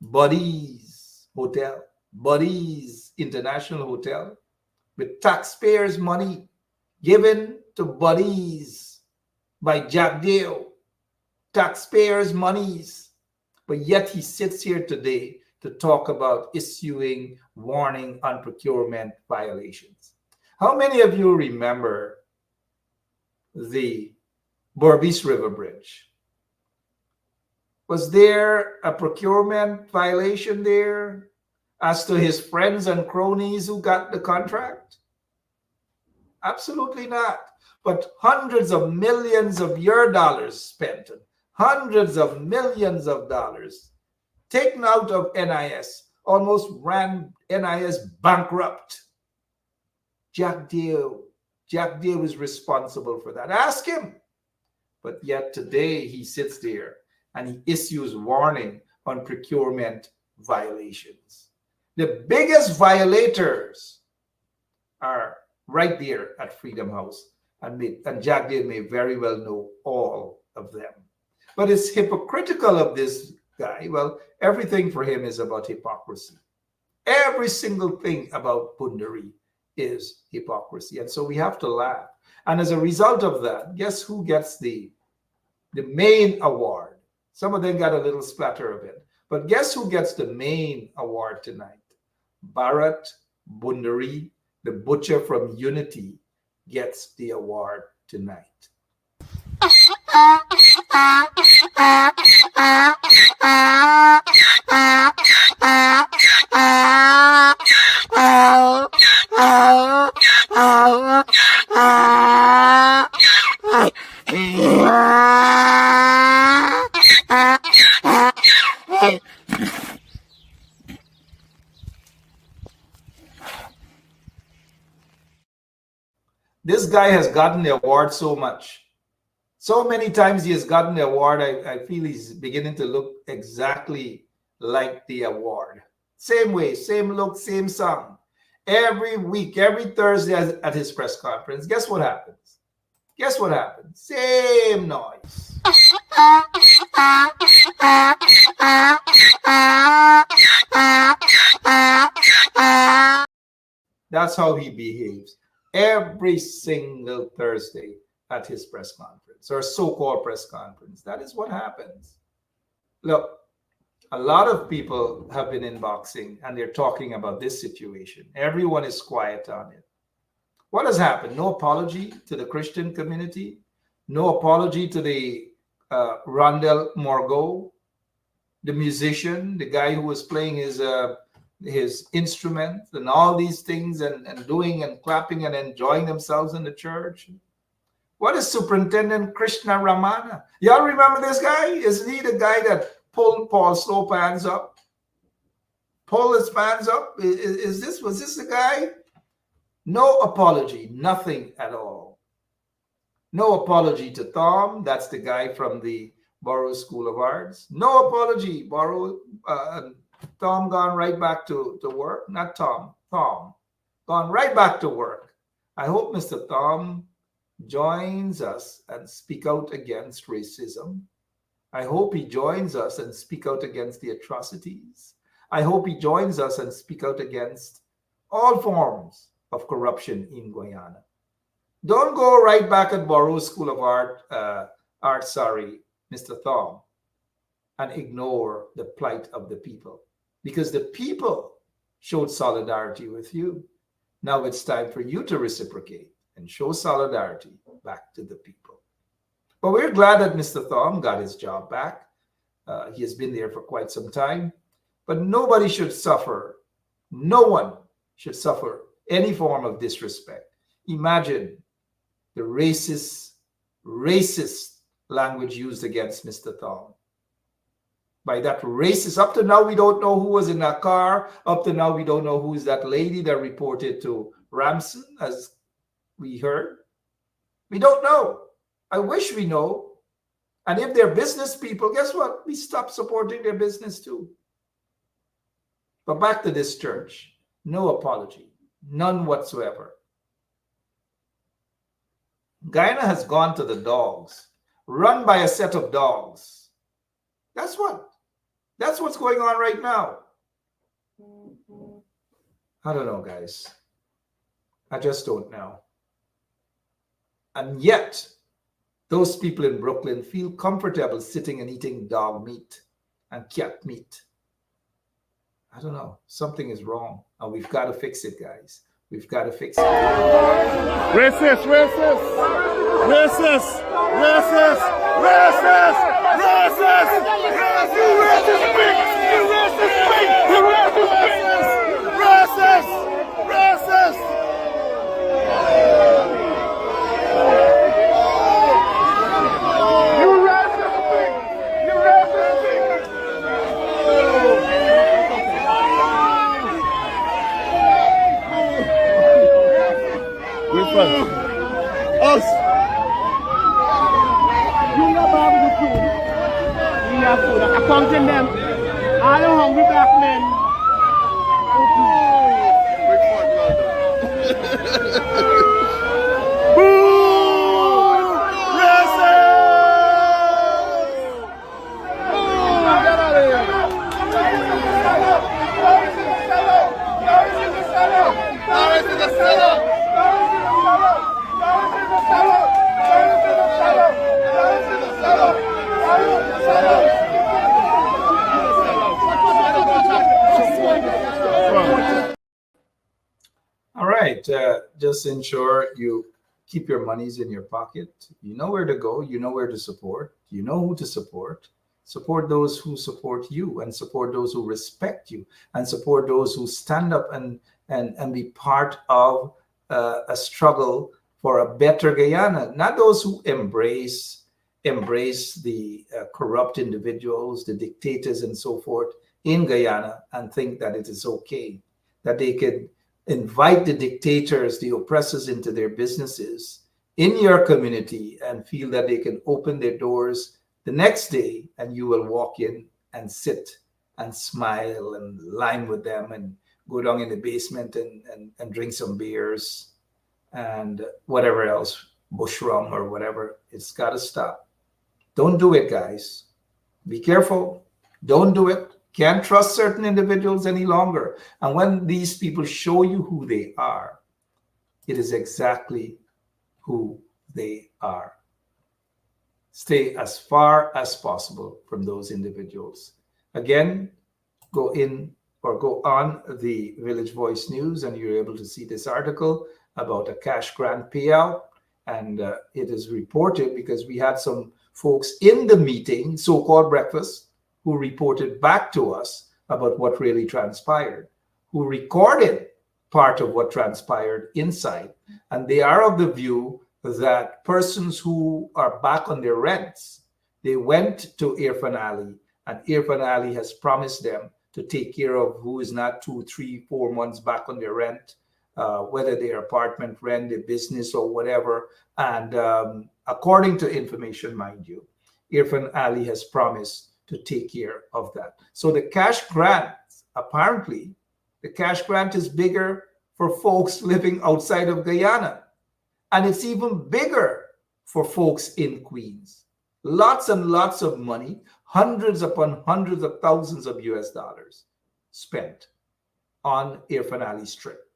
Buddy's Hotel, Buddy's International Hotel, with taxpayers' money given to Buddy's by Jagdeo, taxpayers' monies. But yet he sits here today to talk about issuing warning on procurement violations. How many of you remember the Berbice River Bridge? Was there a procurement violation there as to his friends and cronies who got the contract? Absolutely not. But hundreds of millions of your dollars spent, hundreds of millions of dollars taken out of NIS, almost ran NIS bankrupt. Jagdeo is responsible for that. Ask him. But yet today he sits there and he issues warning on procurement violations. The biggest violators are right there at Freedom House, and Jagdeo may very well know all of them. But it's hypocritical of this guy. Well, everything for him is about hypocrisy. Every single thing about Pundari is hypocrisy. And so we have to laugh. And as a result of that, guess who gets the main award? Some of them got a little splatter of it. But guess who gets the main award tonight? Bharat Bundari, the butcher from Unity, gets the award tonight. This guy has gotten the award so much. So many times he has gotten the award, I feel he's beginning to look exactly like the award. Same way, same look, same song. Every week, every Thursday at his press conference, guess what happens? Guess what happens? Same noise. That's how he behaves every single Thursday at his press conference or so-called press conference. That is what happens. Look, a lot of people have been inboxing and they're talking about this situation. Everyone is quiet on it. What has happened? No apology to the Christian community. No apology to the Rondell Morgo, the musician, the guy who was playing his instrument and all these things and doing and clapping and enjoying themselves in the church. What is Superintendent Krishna Ramana? Y'all remember this guy? Isn't he the guy that pulled Paul Slow pants up? Pull his pants up? Was this the guy? No apology, nothing at all. No apology to Tom. That's the guy from the Borough School of Arts. No apology, Borough. Tom gone right back to work. Not Tom. Tom gone right back to work. I hope Mr. Tom joins us and speak out against racism. I hope he joins us and speak out against the atrocities. I hope he joins us and speak out against all forms of corruption in Guyana. Don't go right back at Borough School of Arts, Mr. Thom, and ignore the plight of the people, because the people showed solidarity with you. Now it's time for you to reciprocate and show solidarity back to the people. But we're glad that Mr. Thom got his job back. He has been there for quite some time, but nobody should suffer. No one should suffer any form of disrespect. Imagine the racist language used against Mr. Thom. By that racist, up to now we don't know who was in that car. Up to now we don't know who is that lady that reported to Ramson, as we heard. We don't know. I wish we know. And if they're business people, guess what? We stop supporting their business too. But back to this church, no apology, none whatsoever. Guyana has gone to the dogs, run by a set of dogs. That's what's going on right now. I don't know, guys. I just don't know. And yet, those people in Brooklyn feel comfortable sitting and eating dog meat and cat meat. I don't know. Something is wrong. And we've got to fix it, guys. We've got to fix it. Racist, racist, racist, racist, racist, racist, you racist pig, you racist pig, you racist pig, racist, racist. You racist pig, you racist pig. Which one? Us. You know about the food. We have food. I contain them. All the hungry black men. Boo! Racist! Boo! Get out of here. Lawrence is a seller. All right, just ensure you keep your monies in your pocket. You know where to go. You know where to support. You know who to support. Support those who support you, and support those who respect you, and support those who stand up and be part of a struggle for a better Guyana. Not those who embrace the corrupt individuals, the dictators and so forth in Guyana, and think that it is okay, that they could invite the dictators, the oppressors into their businesses in your community and feel that they can open their doors the next day and you will walk in and sit and smile and line with them and go down in the basement and drink some beers and whatever else, bush rum or whatever. It's got to stop. Don't do it, guys. Be careful. Don't do it. Can't trust certain individuals any longer. And when these people show you who they are, it is exactly who they are. Stay as far as possible from those individuals. Again, go in or go on the Village Voice News and you're able to see this article about a cash grant payout. And it is reported because we had some folks in the meeting, so-called breakfast, who reported back to us about what really transpired, who recorded part of what transpired inside. And they are of the view that persons who are back on their rents, they went to Irfan Ali, and Irfan Ali has promised them to take care of who is not 2, 3, 4 months back on their rent, whether their apartment rent, their business or whatever. And according to information, mind you, Irfan Ali has promised to take care of that. So the cash grant, apparently, the cash grant is bigger for folks living outside of Guyana. And it's even bigger for folks in Queens. Lots and lots of money, hundreds upon hundreds of thousands of US dollars spent on Irfan Ali's trip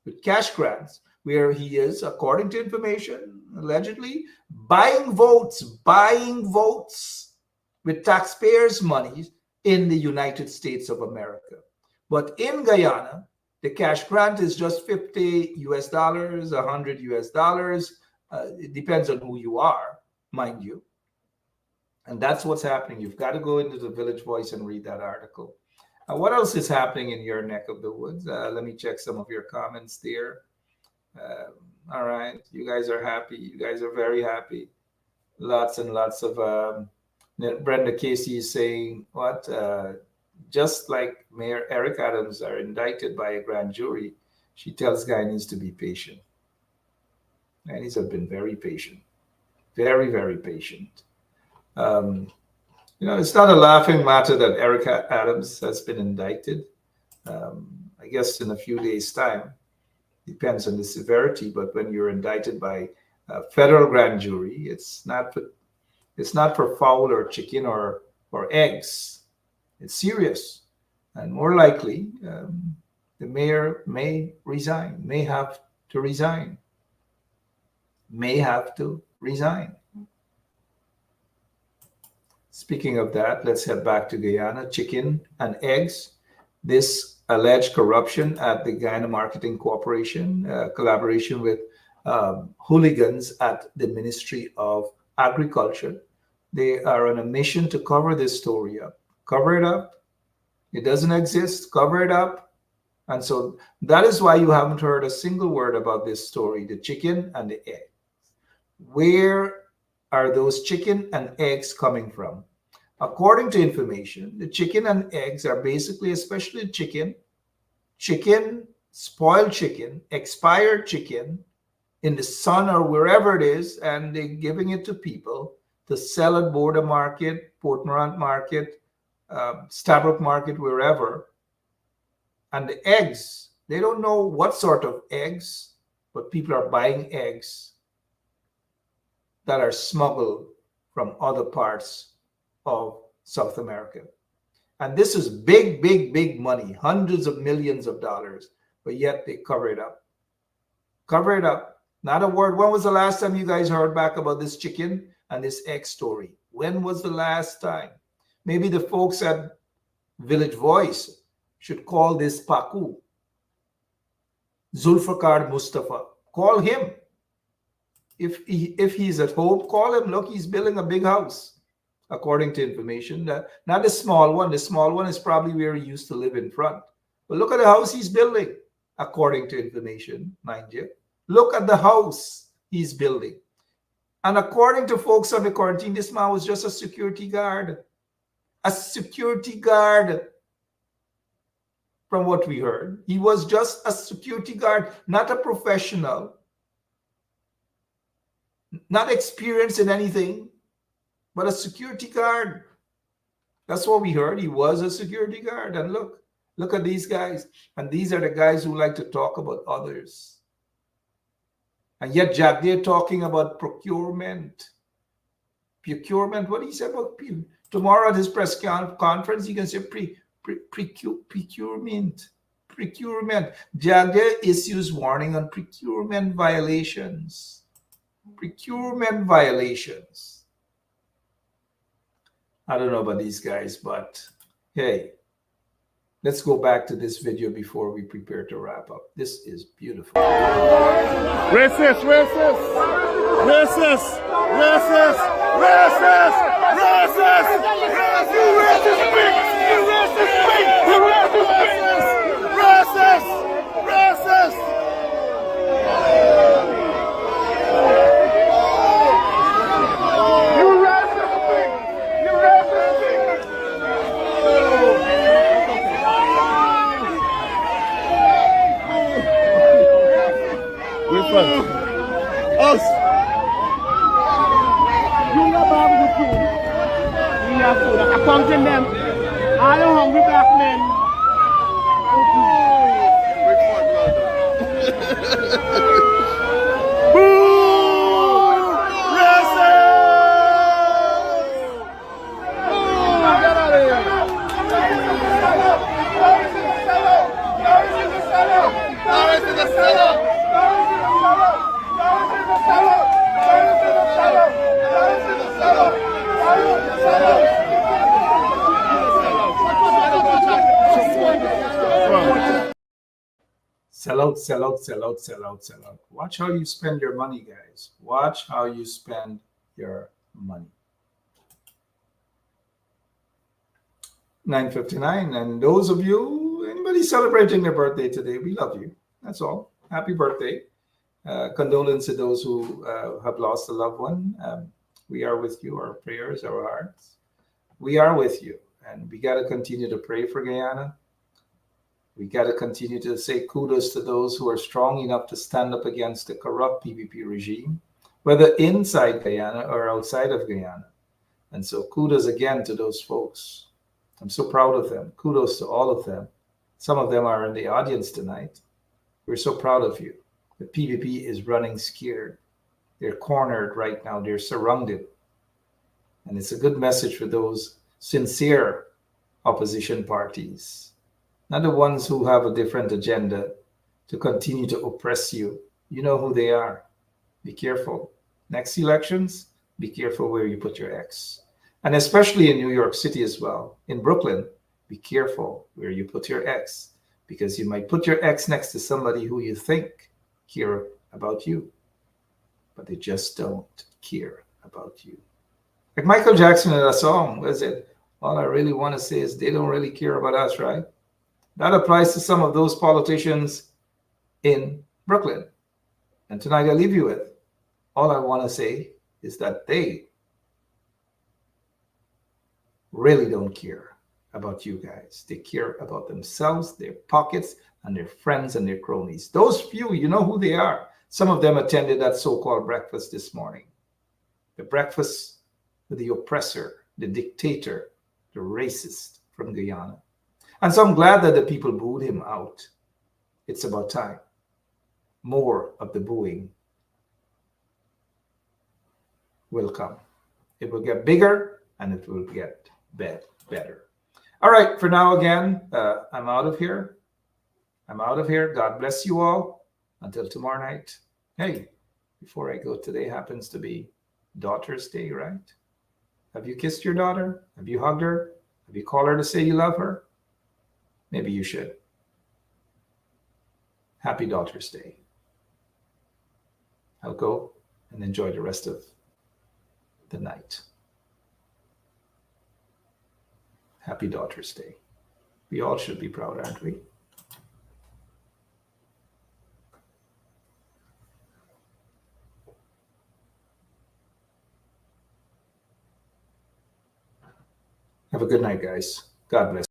with cash grants, where he is, according to information, allegedly buying votes with taxpayers' money in the United States of America. But in Guyana, the cash grant is just $50 US, $100 US. It depends on who you are, mind you. And that's what's happening. You've got to go into the Village Voice and read that article. What else is happening in your neck of the woods? Let me check some of your comments there. All right. You guys are happy. You guys are very happy. Lots and lots of... Brenda Casey is saying, what? Just like Mayor Eric Adams are indicted by a grand jury, she tells Guyanese to be patient. Guyanese have been very patient. Very, very patient. It's not a laughing matter that Eric Adams has been indicted. I guess in a few days' time, depends on the severity, but when you're indicted by a federal grand jury, it's not for fowl or chicken or eggs. It's serious. And more likely, the mayor may resign, may have to resign. Speaking of that, let's head back to Guyana. Chicken and eggs. This alleged corruption at the Guyana Marketing Corporation, collaboration with hooligans at the Ministry of Agriculture. They are on a mission to cover this story up. Cover it up. It doesn't exist. Cover it up. And so that is why you haven't heard a single word about this story, the chicken and the egg. Where are those chicken and eggs coming from? According to information, the chicken and eggs are basically, especially chicken, spoiled chicken, expired chicken in the sun or wherever it is, and they're giving it to people to sell at Border Market, Port Morant Market, Stabroek Market, wherever. And the eggs, they don't know what sort of eggs, but people are buying eggs that are smuggled from other parts of South America. And this is big, big, big money, hundreds of millions of dollars, but yet they cover it up. Cover it up. Not a word. When was the last time you guys heard back about this chicken and this egg story? When was the last time? Maybe the folks at Village Voice should call this Paku, Zulfikar Mustafa. Call him. If he's at home, call him. Look, he's building a big house, according to information. Not the small one. The small one is probably where he used to live in front. But look at the house he's building, according to information, mind you. Look at the house he's building. And according to folks on the quarantine, this man was just a security guard. A security guard. from what we heard. He was just a security guard, not a professional, not experienced in anything, but a security guard. That's what we heard. He was a security guard. And look at these guys. And these are the guys who like to talk about others. And yet Jagdeer talking about procurement. Procurement, what do you say about tomorrow at his press conference? You can say procurement. Procurement. Jagdeer issues warning on procurement violations. Procurement violations. I don't know about these guys, but hey, let's go back to this video before we prepare to wrap up. This is beautiful. Racist, racist, racist, racist, racist, racist, you racist pig, you racist pig, you racist pig, racist, racist. Us. You know about the food. We have food. I come to them. All the hungry black men. Boo! Racist! Get out of here. Sell out, sell out, sell out, sell out, sell out. Watch how you spend your money, guys. Watch how you spend your money. 9:59. And those of you, anybody celebrating their birthday today, we love you. That's all. Happy birthday. Condolence to those who have lost a loved one. We are with you, our prayers, our hearts. We are with you. And we got to continue to pray for Guyana. We got to continue to say kudos to those who are strong enough to stand up against the corrupt PPP regime, whether inside Guyana or outside of Guyana. And so kudos again to those folks. I'm so proud of them. Kudos to all of them. Some of them are in the audience tonight. We're so proud of you. The PPP is running scared. They're cornered right now. They're surrounded. And it's a good message for those sincere opposition parties, not the ones who have a different agenda to continue to oppress you. You know who they are. Be careful. Next elections, be careful where you put your X. And especially in New York City as well. In Brooklyn, be careful where you put your X, because you might put your X next to somebody who you think care about you, but they just don't care about you. Like Michael Jackson in a song, was it? All I really want to say is they don't really care about us, right? That applies to some of those politicians in Brooklyn. And tonight I leave you with, all I want to say is that they really don't care about you guys. They care about themselves, their pockets, and their friends and their cronies. Those few, you know who they are. Some of them attended that so-called breakfast this morning. The breakfast with the oppressor, the dictator, the racist from Guyana. And so I'm glad that the people booed him out. It's about time. More of the booing will come. It will get bigger and it will get better. All right, for now again, I'm out of here. I'm out of here. God bless you all. Until tomorrow night. Hey, before I go, today happens to be Daughter's Day, right? Have you kissed your daughter? Have you hugged her? Have you called her to say you love her? Maybe you should. Happy Daughter's Day. I'll go and enjoy the rest of the night. Happy Daughter's Day. We all should be proud, aren't we? Have a good night, guys. God bless.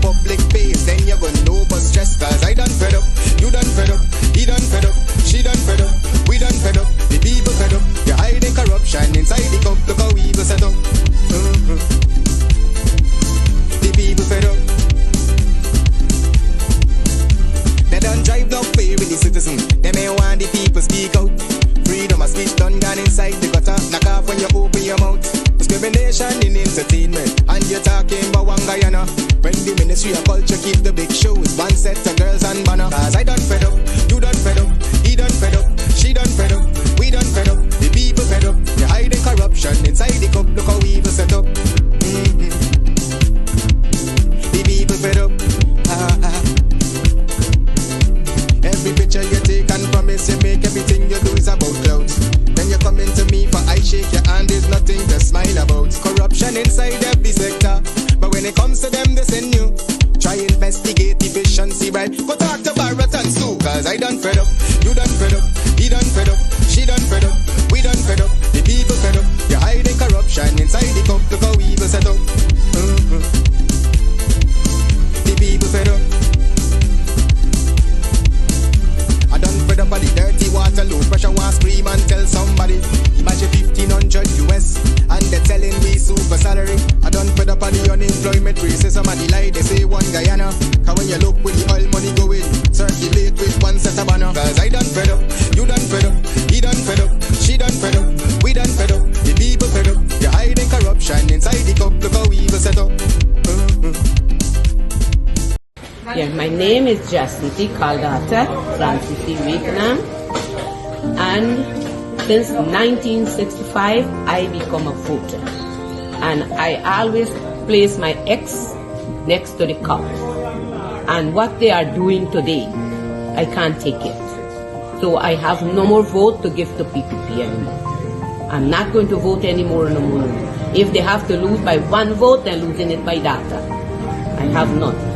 public face, then you're gonna know but stress. Cause I done fed up, you done fed up, he done fed up, she done fed up, we done fed up, the people fed up. You're hiding corruption inside the cup, look how evil set up. The people fed up. They done drive block fair with the citizen. They may want the people speak out. Freedom of speech done gone inside the gutter. Knock off when you open your mouth. Discrimination in entertainment, and you're talking about one Guyana. When the Ministry of Culture keep the big shows, one set of girls and banner. Cause I done fed up, you done fed up, he done fed up, she done fed up, we done fed up, the people fed up. You're hiding corruption inside the cup, look how evil set up. The people fed up. Every picture you take and promise you make, everything you do is about clouds. Then you come into me for I shake your hand, there's nothing to smile about. Corruption inside every sector, but when it comes to them they send you. Try investigate efficiency, right? Go talk to Baratans too. Cause I done fed up, you done fed up, he done fed up, she done fed up, we done fed up, the people fed up. You're hiding corruption inside the cup, look how evil set up. The people fed up. Fed up of the dirty water, low pressure, want scream and tell somebody. Imagine 1,500 US and they're telling me super salary. I done fed up of the unemployment racism and the lie they say one Guyana. Cause when you look with the oil money going, circulate with one set of banner. Cause I done fed up, you done fed up, he done fed up, she done fed up, we done fed up, the people fed up. You're hiding corruption inside the cup, look how evil set up. Yeah, my name is Jasmine Caldata Francis Vietnam, and since 1965 I become a voter, and I always place my X next to the cup, and what they are doing today I can't take it, so I have no more vote to give to PPP anymore. I'm not going to vote anymore no more. If they have to lose by one vote, they're losing it by data. I have none.